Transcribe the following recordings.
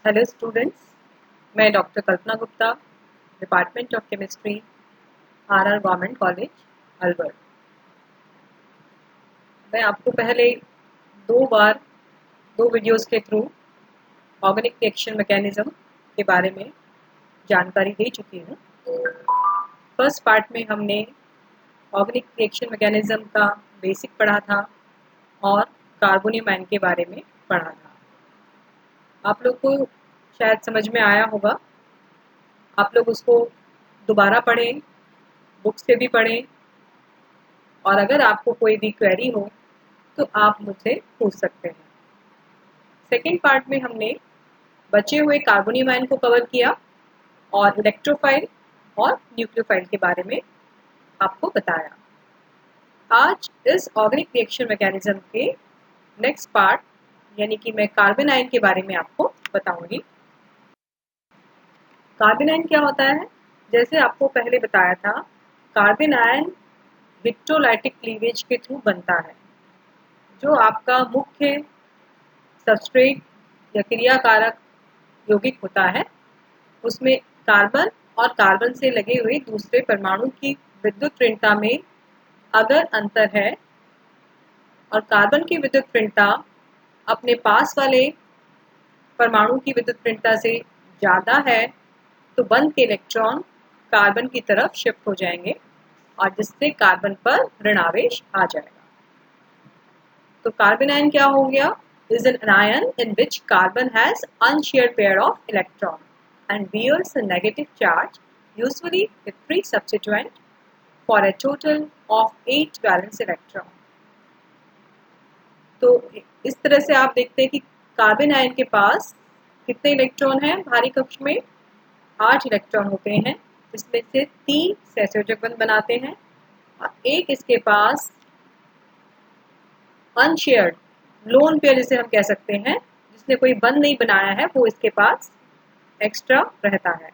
Hello students, मैं doctor Kalpana Gupta, department of chemistry, RR government college, Alwar. मैं आपको पहले दो बार दो वीडियोस के थ्रू ऑर्गेनिक रिएक्शन मैकेनिज्म के बारे में जानकारी दे चुकी हूँ। फर्स्ट पार्ट में हमने ऑर्गेनिक रिएक्शन मैकेनिज्म का बेसिक पढ़ा था और कार्बोनियम आयन के बारे में पढ़ा था। आप लोग को शायद समझ में आया होगा। आप लोग उसको दोबारा पढ़ें, बुक से भी पढ़ें, और अगर आपको कोई भी क्वेरी हो तो आप मुझसे पूछ सकते हैं। सेकेंड पार्ट में हमने बचे हुए कार्बोनियम आयन को कवर किया और इलेक्ट्रोफाइल और न्यूक्लियोफाइल के बारे में आपको बताया। आज इस ऑर्गेनिक रिएक्शन मैकेनिज्म के नेक्स्ट पार्ट यानी कि मैं कार्बन आयन के बारे में आपको बताऊंगी। कार्बन आयन क्या होता है? जैसे आपको पहले बताया था, कार्बन आयन इलेक्ट्रोलाइटिक क्लीवेज के थ्रू बनता है। जो आपका मुख्य सबस्ट्रेट या क्रियाकारक यौगिक होता है, उसमें कार्बन और कार्बन से लगे हुए दूसरे परमाणु की विद्युत ऋणता में अगर अंतर है और कार्बन की विद्युत ऋणता अपने पास वाले परमाणु की विद्युत ऋणता से ज़्यादा है, तो बंध के इलेक्ट्रॉन कार्बन की तरफ शिफ्ट हो जाएंगे और जिससे कार्बन पर ऋण आवेश आ जाएगा। तो कार्बन आयन क्या हो गया? Is an ion in which carbon has unshared pair of electron and bears a negative charge, usually with 3 substituent, for a total of 8 valence electron. तो इस तरह से आप देखते हैं कि कार्बन आयन के पास कितने इलेक्ट्रॉन हैं? भारी कक्ष में 8 इलेक्ट्रॉन होते हैं, जिसमें से 3 सहसंयोजक बंध बनाते हैं और एक इसके पास अनशेयर्ड लोन पेयर जिसे हम कह सकते हैं, जिसने कोई बंध नहीं बनाया है, वो इसके पास एक्स्ट्रा रहता है,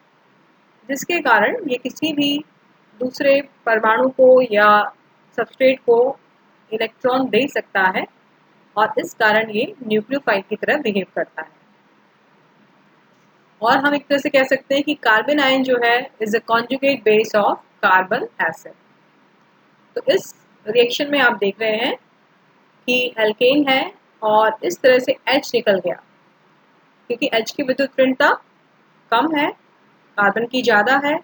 जिसके कारण ये किसी भी दूसरे परमाणु को या सबस्ट्रेट को इलेक्ट्रॉन दे सकता है और इस कारण ये न्यूक्लियोफाइल की तरह बिहेव करता है। और हम एक तरह से कह सकते हैं कि कार्बन आयन जो है is a conjugate base of carbon acid. तो इस रिएक्शन में आप देख रहे हैं कि एल्केन है और इस तरह से H निकल गया, क्योंकि H की विद्युत ऋणता कम है, कार्बन की ज़्यादा है,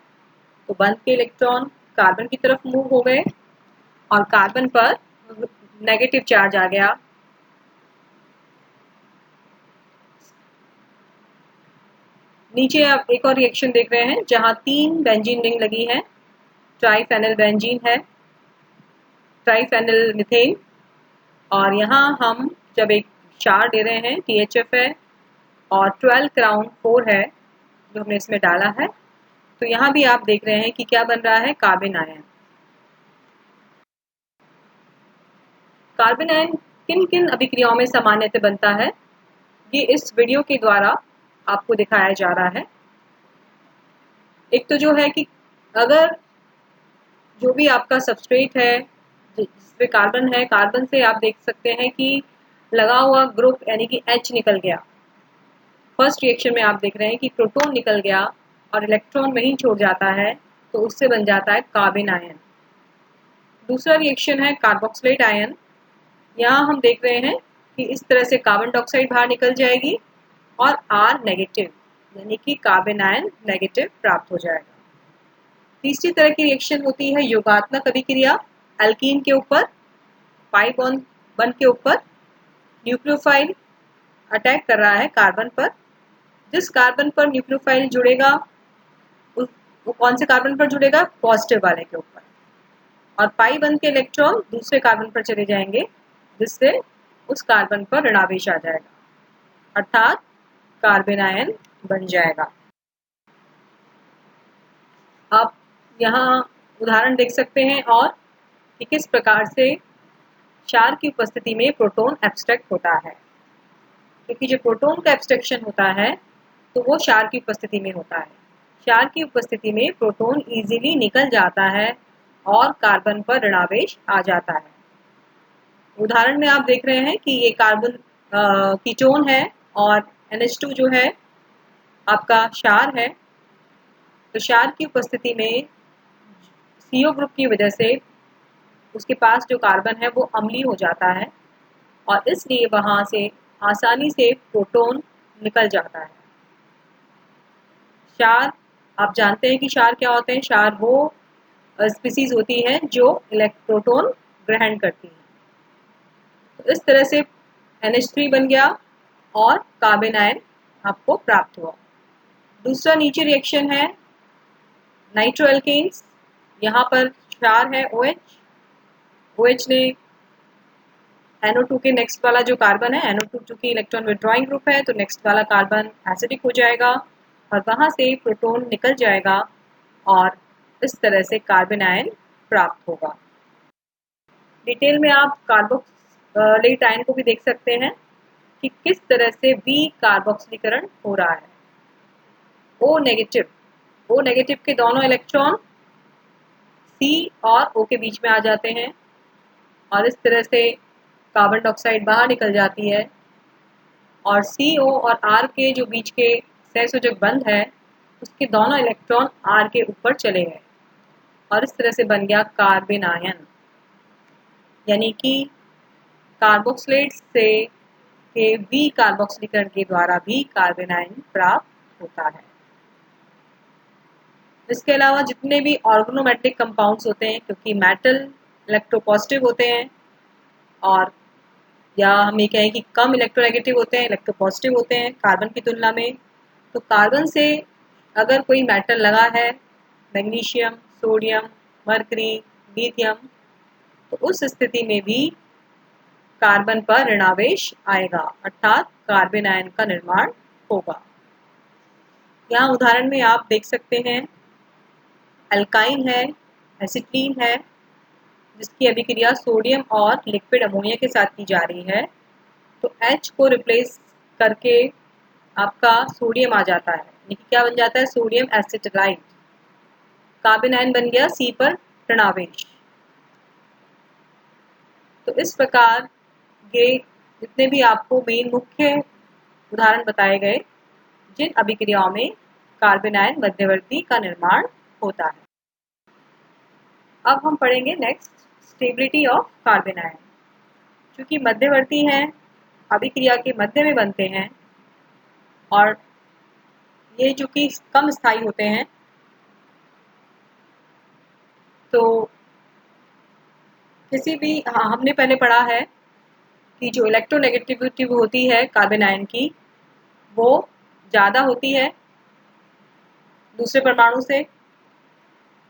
तो बंध के इलेक्ट्रॉन कार्बन की तरफ मूव हो गए और कार्बन पर नेगेटिव चार्ज आ गया। नीचे आप एक और रिएक्शन देख रहे हैं जहां 3 बेंजीन रिंग लगी है। ट्राइफेनल बेंजीन है, ट्राइफेनल मीथेन, और यहाँ हम जब एक क्षार दे रहे हैं THF है और 12 क्राउन 4 है जो हमने इसमें डाला है, तो यहाँ भी आप देख रहे हैं कि क्या बन रहा है? Carbon ion. कार्बन आयन किन किन अभिक्रियाओं में सामान्यतः बनता है, ये इस वीडियो के द्वारा आपको दिखाया जा रहा है। एक तो जो है कि अगर जो भी आपका सबस्ट्रेट है जिसमें कार्बन है, कार्बन से आप देख सकते हैं कि लगा हुआ ग्रुप यानी कि H निकल गया। फर्स्ट रिएक्शन में आप देख रहे हैं कि प्रोटॉन निकल गया और इलेक्ट्रॉन वहीं छोड़ जाता है, तो उससे बन जाता है कार्बन आयन। दूसरा रिएक्शन है कार्बोक्सिलेट आयन। यहाँ हम देख रहे हैं कि इस तरह से कार्बन डाइऑक्साइड बाहर निकल जाएगी और R नेगेटिव यानी कि कार्बन आयन नेगेटिव प्राप्त हो जाएगा। तीसरी तरह की रिएक्शन होती है योगात्मक अभिक्रिया। एल्कीन के ऊपर पाई बॉन्ड के ऊपर न्यूक्लियोफाइल अटैक कर रहा है कार्बन पर। जिस कार्बन पर न्यूक्लियोफाइल जुड़ेगा वो कौन से कार्बन पर जुड़ेगा? पॉजिटिव वाले के ऊपर, और पाई बंध के इलेक्ट्रॉन दूसरे कार्बन पर चले जाएंगे, जिससे उस कार्बन पर ऋणावेश आ जाएगा, अर्थात कार्बन आयन बन जाएगा। आप यहाँ उदाहरण देख सकते हैं और कि किस प्रकार से क्षार की उपस्थिति में प्रोटॉन एब्स्ट्रैक्ट होता है, क्योंकि जो प्रोटॉन का एब्स्ट्रैक्शन होता है तो वो क्षार की उपस्थिति में होता है। क्षार की उपस्थिति में प्रोटॉन इजीली निकल जाता है और कार्बन पर ऋणावेश आ जाता है। उदाहरण में आप देख रहे हैं कि ये कार्बन कीटोन है और NH2 जो है आपका क्षार है, तो क्षार की उपस्थिति में CO ग्रुप की वजह से उसके पास जो कार्बन है वो अम्लीय हो जाता है और इसलिए वहाँ से आसानी से प्रोटॉन निकल जाता है। क्षार, आप जानते हैं कि क्षार क्या होते हैं? क्षार वो स्पीसीज होती है जो प्रोटॉन ग्रहण करती है। तो इस तरह से NH3 बन गया और कार्बन आयन आपको प्राप्त हुआ। दूसरा नीचे रिएक्शन है नाइट्रोएल्केन्स। यहाँ पर क्षार है OH। OH ने NO2 के नेक्स्ट वाला जो कार्बन है, NO2 चूंकि इलेक्ट्रॉन विड्रॉइंग ग्रुप है तो नेक्स्ट वाला कार्बन एसिडिक हो जाएगा और वहाँ से प्रोटॉन निकल जाएगा और इस तरह से कार्बन आयन प्राप्त होगा। डिटेल में आप कार्बोक्सिलेट आयन को भी देख सकते हैं कि किस तरह से कार्बोक्सिलीकरण हो रहा है। O नेगेटिव के दोनों इलेक्ट्रॉन C और O के बीच में आ जाते हैं और इस तरह से कार्बन डाइऑक्साइड बाहर निकल जाती है और CO और R के जो बीच के सहसंयोजक बंध है उसके दोनों इलेक्ट्रॉन R के ऊपर चले गए और इस तरह से बन गया कार्बन आयन। यानी कि कार्बोक्सिलेट से के कार्बोक्सिलीकरण के द्वारा भी कार्बन आयन प्राप्त होता है। इसके अलावा जितने भी ऑर्गेनोमेटिक कंपाउंड्स होते हैं, क्योंकि मेटल इलेक्ट्रोपॉजिटिव होते हैं और या हम ये कहें कि कम इलेक्ट्रोनेगेटिव होते हैं, इलेक्ट्रोपॉजिटिव होते हैं कार्बन की तुलना में, तो कार्बन से अगर कोई मेटल लगा है, मैग्नीशियम, सोडियम, मरकरी, लिथियम, तो उस स्थिति में भी कार्बन पर ऋणावेश आएगा अर्थात कार्बन आयन का निर्माण होगा। यहाँ उदाहरण में आप देख सकते हैं अल्काइन है, एसिटीन है, जिसकी अभिक्रिया सोडियम और लिक्विड अमोनिया के साथ की जा रही है, तो H को रिप्लेस करके आपका सोडियम आ जाता है। ये क्या बन जाता है? सोडियम एसिटाइलाइट। कार्बन आयन बन गया C पर ऋणावेश। तो इस प्रकार ये जितने भी आपको मेन मुख्य उदाहरण बताए गए, जिन अभिक्रियाओं में कार्बन आयन मध्यवर्ती का निर्माण होता है। अब हम पढ़ेंगे next stability of carbon ion. चूंकि मध्यवर्ती हैं, अभिक्रिया के मध्य में बनते हैं और ये चूंकि कम स्थायी होते हैं, तो किसी भी हमने पहले पढ़ा है कि जो इलेक्ट्रोनेगेटिविटी होती है कार्बन आयन की, वो ज़्यादा होती है दूसरे परमाणु से।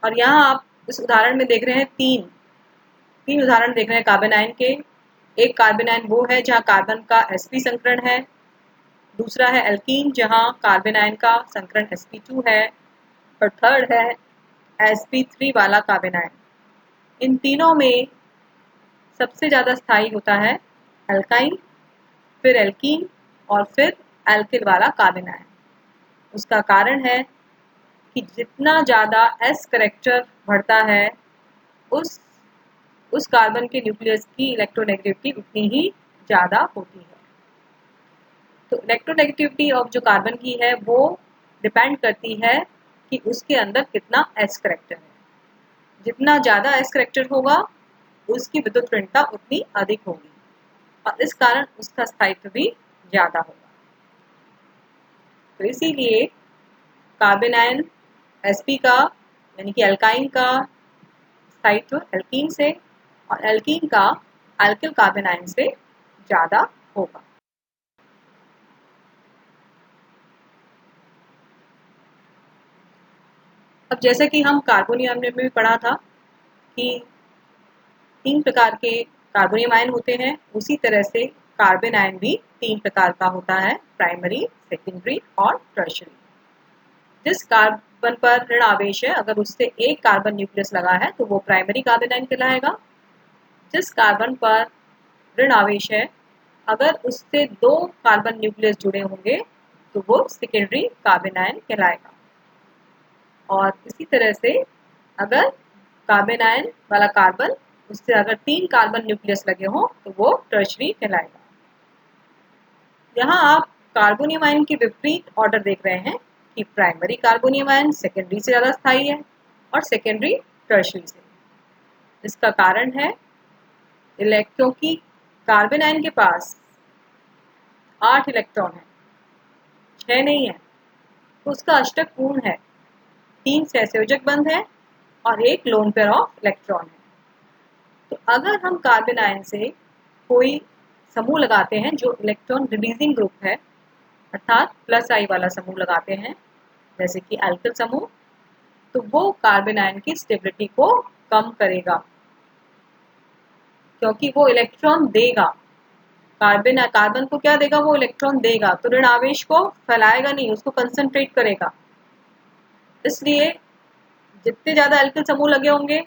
और यहाँ आप इस उदाहरण में देख रहे हैं तीन उदाहरण देख रहे हैं कार्बन आयन के। एक कार्बन आयन वो है जहाँ कार्बन का sp संकरण है, दूसरा है एल्कीन जहाँ कार्बन आयन का संकरण sp2 है और थर्ड है sp3 वाला कार्बन आयन। इन तीनों में सबसे ज़्यादा स्थायी होता है अल्काइन, फिर एल्कीन और फिर एल्किल वाला कार्बन आयन। उसका कारण है कि जितना ज़्यादा S करेक्टर बढ़ता है उस कार्बन के न्यूक्लियस की इलेक्ट्रोनेगेटिविटी उतनी ही ज़्यादा होती है। तो इलेक्ट्रोनेगेटिविटी ऑफ जो कार्बन की है वो डिपेंड करती है कि उसके अंदर कितना S करेक्टर है। जितना ज़्यादा S करेक्टर होगा उसकी विद्युत ऋणता उतनी अधिक होगी और इस कारण उसका स्थायित्व भी ज़्यादा होगा। तो इसीलिए कार्बन आयन sp का यानी कि अल्काइन का स्थायित्व एल्कीन से और एल्कीन का अल्किल कार्बन आयन से ज़्यादा होगा। अब जैसे कि हम कार्बोनियम में भी पढ़ा था कि 3 प्रकार के कार्बोनियम आयन होते हैं, उसी तरह से कार्बन आयन भी 3 प्रकार का होता है, प्राइमरी, सेकेंडरी और टर्शियरी। जिस कार्बन पर ऋण आवेश है, अगर उससे एक कार्बन न्यूक्लियस लगा है तो वो प्राइमरी कार्बन आयन कहलाएगा। जिस कार्बन पर ऋण आवेश है, अगर उससे 2 कार्बन न्यूक्लियस जुड़े होंगे तो वो सेकेंडरी कार्बन आयन कहलाएगा। और इसी तरह से अगर कार्बन आयन वाला कार्बन उससे अगर 3 कार्बन न्यूक्लियस लगे हों तो वो टर्शियरी कहलाएगा। यहाँ आप कार्बोनियम आयन के विपरीत ऑर्डर देख रहे हैं कि प्राइमरी कार्बोनियम आयन सेकेंडरी से ज़्यादा स्थायी है और सेकेंडरी टर्शरी से। इसका कारण है क्योंकि कार्बन आयन के पास 8 इलेक्ट्रॉन है, 6 नहीं है, तो उसका अष्टक पूर्ण है, 3 सहसंयोजक बंध है और एक लोन पेयर ऑफ इलेक्ट्रॉन है। तो अगर हम कार्बन आयन से कोई समूह लगाते हैं जो इलेक्ट्रॉन रिलीजिंग ग्रुप है, अर्थात प्लस आई वाला समूह लगाते हैं, जैसे कि एल्किल समूह, तो वो कार्बन आयन की स्टेबिलिटी को कम करेगा, क्योंकि वो इलेक्ट्रॉन देगा। कार्बन को क्या देगा? वो इलेक्ट्रॉन देगा, तो ऋण आवेश को फैलाएगा नहीं, उसको कंसंट्रेट करेगा। इसलिए जितने ज्यादा एल्किल समूह लगे होंगे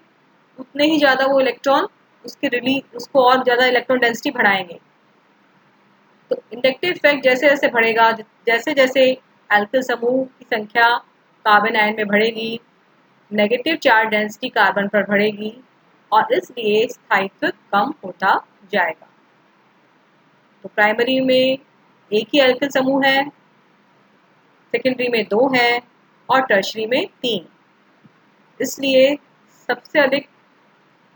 उतने ही ज्यादा वो इलेक्ट्रॉन उसको और ज्यादा इलेक्ट्रॉन डेंसिटी बढ़ाएंगे। तो इंडक्टिव इफेक्ट जैसे जैसे बढ़ेगा, जैसे जैसे एल्किल समूह की संख्या कार्बन आयन में बढ़ेगी, नेगेटिव चार्ज डेंसिटी कार्बन पर बढ़ेगी और इसलिए स्थायित्व कम होता जाएगा। तो प्राइमरी में एक ही एल्किल समूह है, सेकेंडरी में 2 है और टर्शरी में 3। इसलिए सबसे अधिक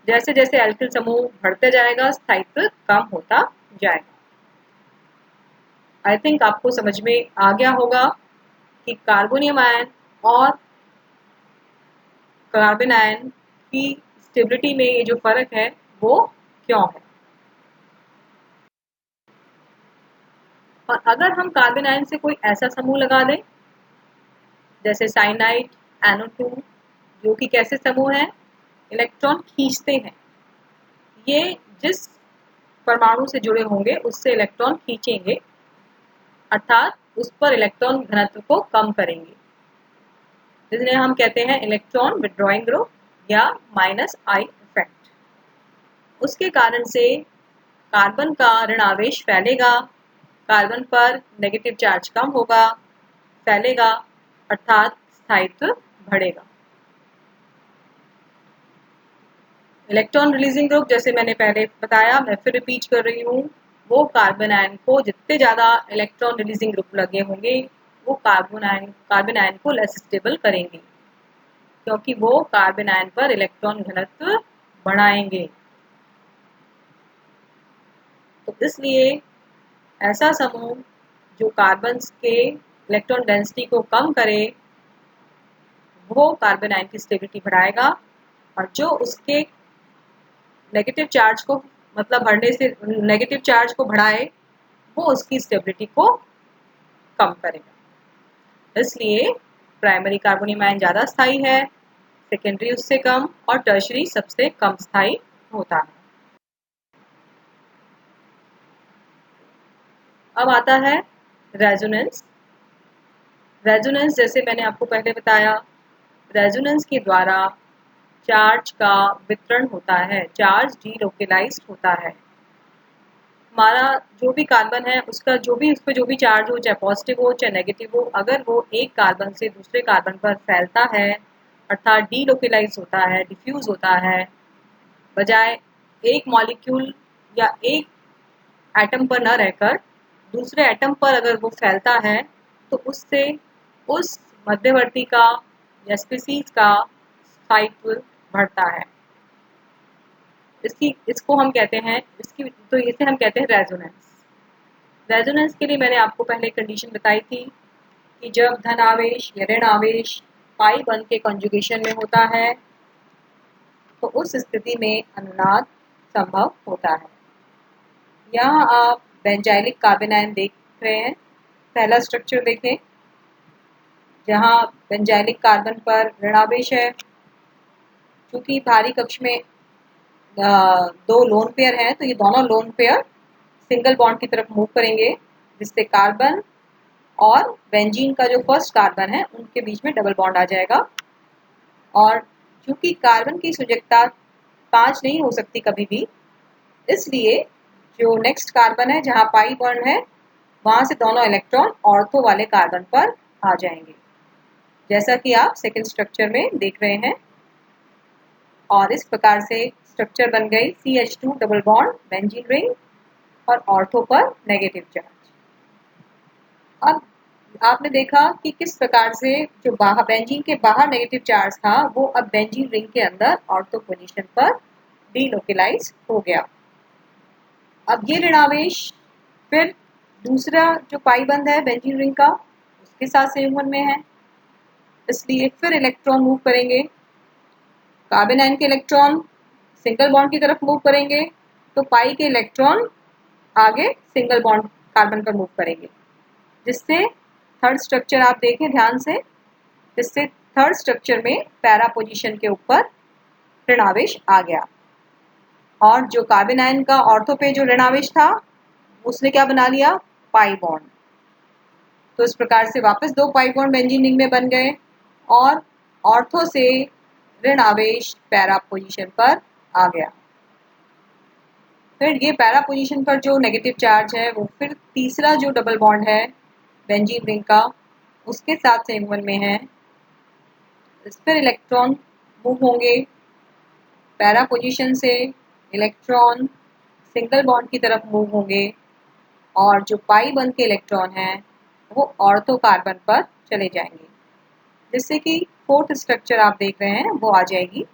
जैसे जैसे एल्किल समूह बढ़ते जाएगा, स्थायित्व कम होता जाएगा। आई थिंक आपको समझ में आ गया होगा कि कार्बोनियम आयन और कार्बन आयन की स्टेबिलिटी में ये जो फर्क है वो क्यों है। और अगर हम कार्बन आयन से कोई ऐसा समूह लगा दें जैसे साइनाइड, NO2, जो कि कैसे समूह हैं? इलेक्ट्रॉन खींचते हैं। ये जिस परमाणु से जुड़े होंगे उससे इलेक्ट्रॉन खींचेंगे, अर्थात उस पर इलेक्ट्रॉन घनत्व को कम करेंगे, जिन्हें हम कहते हैं इलेक्ट्रॉन विथड्रॉइंग ग्रुप या -I इफेक्ट। उसके कारण से कार्बन का ऋण आवेश फैलेगा, कार्बन पर नेगेटिव चार्ज कम होगा, फैलेगा, अर्थात स्थायित्व बढ़ेगा। इलेक्ट्रॉन रिलीजिंग ग्रुप, जैसे मैंने पहले बताया, मैं फिर रिपीट कर रही हूँ, वो कार्बन आयन को जितने ज़्यादा इलेक्ट्रॉन रिलीजिंग ग्रुप लगे होंगे वो कार्बन आयन को लेस स्टेबल करेंगे, क्योंकि वो कार्बन आयन पर इलेक्ट्रॉन घनत्व बढ़ाएंगे। तो इसलिए ऐसा समूह जो कार्बन के इलेक्ट्रॉन डेंसिटी को कम करे वो कार्बन आयन की स्टेबिलिटी बढ़ाएगा, और जो उसके नेगेटिव चार्ज को बढ़ने से नेगेटिव चार्ज को बढ़ाए वो उसकी स्टेबिलिटी को कम करेगा। इसलिए प्राइमरी कार्बोनियम आयन ज़्यादा स्थायी है, सेकेंडरी उससे कम और टर्शरी सबसे कम स्थायी होता है। अब आता है रेजोनेंस। रेजोनेंस, जैसे मैंने आपको पहले बताया, रेजोनेंस के द्वारा चार्ज का वितरण होता है, चार्ज डीलोकेलाइज्ड होता है। हमारा जो भी कार्बन है उसका उस पर जो भी चार्ज हो, चाहे पॉजिटिव हो चाहे नेगेटिव हो, अगर वो एक कार्बन से दूसरे कार्बन पर फैलता है, अर्थात डीलोकेलाइज होता है, डिफ्यूज होता है, बजाय एक मॉलिक्यूल या एक एटम पर न रहकर दूसरे एटम पर अगर वो फैलता है, तो उससे उस मध्यवर्ती का या स्पीसीज का स्थायित्व बढ़ता है। इसको हम कहते हैं इसे हम कहते हैं रेजोनेंस। रेजोनेंस के लिए मैंने आपको पहले कंडीशन बताई थी कि जब धन आवेश या ऋण आवेश पाई बंध के कंजुगेशन में होता है तो उस स्थिति में अनुनाद संभव होता है। यहाँ आप बेंजाइलिक कार्बन आयन देख रहे हैं। पहला स्ट्रक्चर देखें, जहाँ बेंजाइलिक कार्बन पर ऋणावेश है, चूंकि भारी कक्ष में 2 लोन पेयर हैं, तो ये दोनों लोन पेयर सिंगल बॉन्ड की तरफ मूव करेंगे, जिससे कार्बन और बेंजीन का जो फर्स्ट कार्बन है उनके बीच में डबल बॉन्ड आ जाएगा। और चूंकि कार्बन की संयोजकता 5 नहीं हो सकती कभी भी, इसलिए जो नेक्स्ट कार्बन है जहाँ पाई बॉन्ड है वहां से दोनों इलेक्ट्रॉन ऑर्थो वाले कार्बन पर आ जाएंगे, जैसा कि आप सेकेंड स्ट्रक्चर में देख रहे हैं। और इस प्रकार से स्ट्रक्चर बन गई CH2 double bond benzene ring और ऑर्थो पर नेगेटिव चार्ज। अब आपने देखा कि किस प्रकार से जो बाहर बेंजीन के बाहर नेगेटिव चार्ज था वो अब बेंजीन रिंग के अंदर ऑर्थो पोजीशन पर डीलोकेलाइज हो गया। अब ये ऋणावेश फिर दूसरा जो पाई बंध है बेंजीन रिंग का उसके साथ संयुग्मन में है, इसलिए फिर इलेक्ट्रॉन मूव करेंगे। कार्बन आयन के इलेक्ट्रॉन सिंगल बॉन्ड की तरफ मूव करेंगे तो पाई के इलेक्ट्रॉन आगे सिंगल बॉन्ड कार्बन पर मूव करेंगे, जिससे थर्ड स्ट्रक्चर आप देखें ध्यान से, जिससे थर्ड स्ट्रक्चर में पैरा पोजीशन के ऊपर ऋणावेश आ गया। और जो कार्बन आयन का ऑर्थो पे जो ऋणावेश था उसने क्या बना लिया, पाई बॉन्ड। तो इस प्रकार से वापस दो पाई बॉन्ड बेंजीन रिंग में बन गए और ऑर्थो से ऋण आवेश पैरा पोजीशन पर आ गया। फिर ये पैरा पोजीशन पर जो नेगेटिव चार्ज है वो फिर तीसरा जो डबल बॉन्ड है बेंजीन रिंग का उसके साथ संयुग्मन में है, इस पर इलेक्ट्रॉन मूव होंगे। पैरा पोजीशन से इलेक्ट्रॉन सिंगल बॉन्ड की तरफ मूव होंगे और जो पाई बंध के इलेक्ट्रॉन हैं वो ऑर्थो कार्बन पर चले जाएंगे, जिससे कि फोर्थ स्ट्रक्चर आप देख रहे हैं वो आ जाएगी।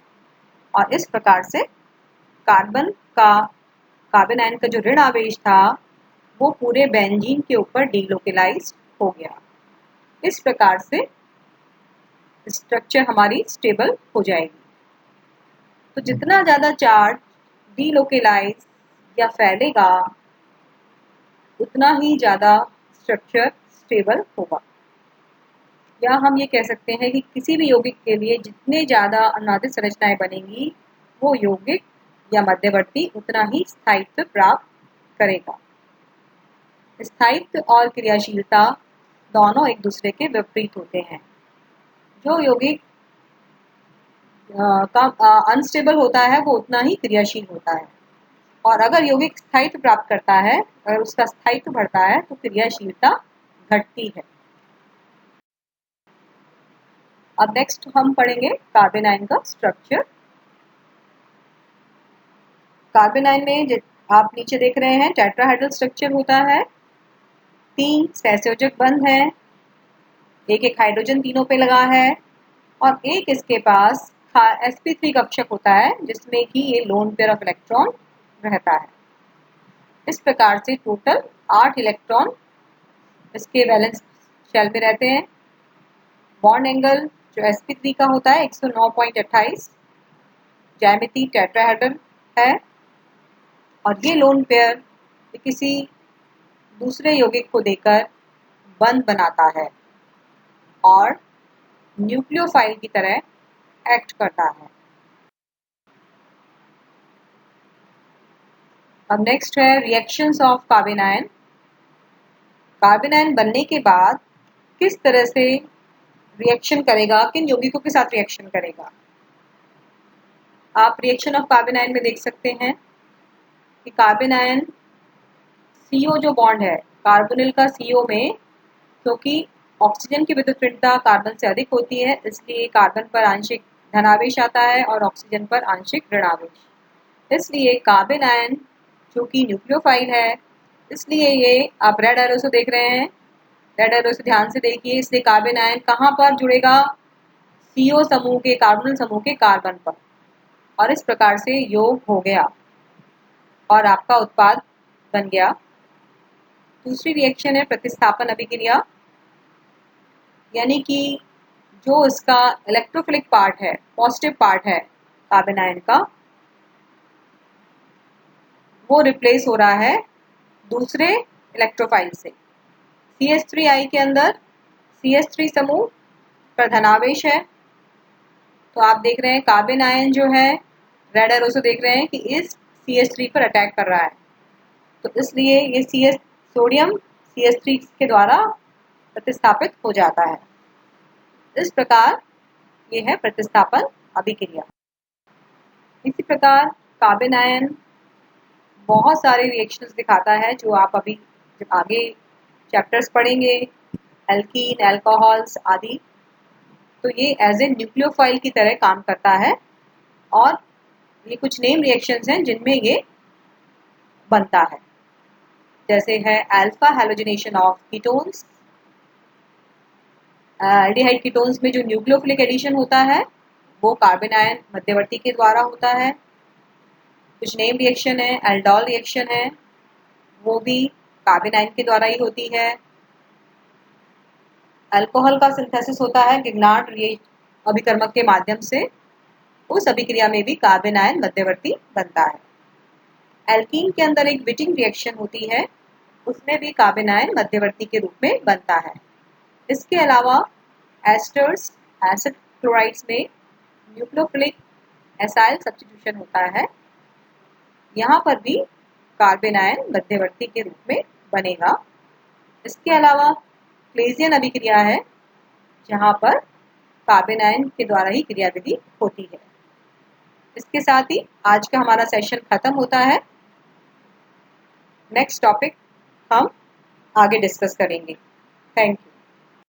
और इस प्रकार से कार्बन आयन का जो ऋण आवेश था वो पूरे बेंजीन के ऊपर डीलोकेलाइज हो गया। इस प्रकार से स्ट्रक्चर हमारी स्टेबल हो जाएगी। तो जितना ज़्यादा चार्ज डीलोकेलाइज या फैलेगा उतना ही ज़्यादा स्ट्रक्चर स्टेबल होगा। या हम ये कह सकते हैं कि किसी भी यौगिक के लिए जितने ज़्यादा अनुनादित संरचनाएं बनेंगी वो यौगिक या मध्यवर्ती उतना ही स्थायित्व प्राप्त करेगा। स्थायित्व और क्रियाशीलता दोनों एक दूसरे के विपरीत होते हैं। जो यौगिक अनस्टेबल होता है वो उतना ही क्रियाशील होता है, और अगर यौगिक स्थायित्व प्राप्त करता है, अगर उसका स्थायित्व बढ़ता है तो क्रियाशीलता घटती है। अब नेक्स्ट हम पढ़ेंगे कार्बन आयन का स्ट्रक्चर। कार्बन आयन में आप नीचे देख रहे हैं टेट्राहेड्रल स्ट्रक्चर होता है, 3 सहसंयोजक बंध है, एक हाइड्रोजन तीनों पे लगा है और एक इसके पास sp3 कक्षक होता है जिसमें कि ये लोन पेयर ऑफ इलेक्ट्रॉन रहता है। इस प्रकार से टोटल 8 इलेक्ट्रॉन इसके वैलेंस शेल में रहते हैं। बॉन्ड एंगल जो sp3 का होता है 109.28, ज्यामिति टेट्राहेड्रल है और ये लोन पेयर किसी दूसरे यौगिक को देकर बंध बनाता है और न्यूक्लियोफाइल की तरह एक्ट करता है। अब नेक्स्ट है reactions of carbon ion. Carbon ion बनने के बाद किस तरह से रिएक्शन करेगा, किन यौगिकों के साथ रिएक्शन करेगा। आप रिएक्शन ऑफ कार्बन आयन में देख सकते हैं कि कार्बन आयन CO जो बॉन्ड है कार्बोनिल का CO में, क्योंकि ऑक्सीजन की विद्युत ऋणता कार्बन से अधिक होती है इसलिए कार्बन पर आंशिक धनावेश आता है और ऑक्सीजन पर आंशिक ऋणावेश। इसलिए कार्बन आयन जो कि न्यूक्लियोफाइल है, इसलिए ये आप रेड एरो से देख रहे हैं, रेड एरो से ध्यान से देखिए। इसलिए कार्बन आयन कहाँ पर जुड़ेगा, CO समूह के कार्बोनिल समूह के कार्बन पर, और इस प्रकार से योग हो गया और आपका उत्पाद बन गया। दूसरी रिएक्शन है प्रतिस्थापन अभिक्रिया, यानी कि जो इसका इलेक्ट्रोफिलिक पार्ट है, पॉजिटिव पार्ट है कार्बन आयन का, वो रिप्लेस हो रहा है दूसरे इलेक्ट्रोफाइल से। CH3I के अंदर CH3 समूह पर धनावेश है, तो आप देख रहे हैं कार्बन आयन जो है रेड एरो से देख रहे हैं कि इस CH3 पर अटैक कर रहा है, तो इसलिए ये सोडियम CH3 के द्वारा प्रतिस्थापित हो जाता है। इस प्रकार ये है प्रतिस्थापन अभिक्रिया। इसी प्रकार कार्बन आयन बहुत सारे रिएक्शंस दिखाता है जो आप अभी जब आगे चैप्टर्स पढ़ेंगे, एल्कीन, अल्कोहल्स आदि, तो ये एज ए न्यूक्लियोफाइल की तरह काम करता है और ये कुछ नेम रिएक्शंस हैं जिनमें ये बनता है, जैसे है alpha halogenation of ketones, aldehyde ketones में जो न्यूक्लियोफिलिक एडिशन होता है वो कार्बन आयन मध्यवर्ती के द्वारा होता है। कुछ नेम रिएक्शन है, एल्डोल रिएक्शन है, वो भी कार्बन आयन के द्वारा ही होती है। अल्कोहल का सिंथेसिस होता है गिग्नार्ड अभिकर्मक के माध्यम से, उस अभिक्रिया में भी कार्बन आयन मध्यवर्ती बनता है। एल्कीन के अंदर एक विटिंग रिएक्शन होती है, उसमें भी कार्बन आयन मध्यवर्ती के रूप में बनता है। इसके अलावा एस्टर्स एसिड क्लोराइड्स में न्यूक्लियोफिलिक एसाइल सब्स्टिट्यूशन होता है, यहाँ पर भी कार्बन आयन मध्यवर्ती के रूप में बनेगा। इसके अलावा क्लेजियन अभिक्रिया है जहाँ पर कार्बन आयन के द्वारा ही क्रियाविधि होती है। इसके साथ ही आज का हमारा सेशन खत्म होता है। नेक्स्ट टॉपिक हम आगे डिस्कस करेंगे। Thank you.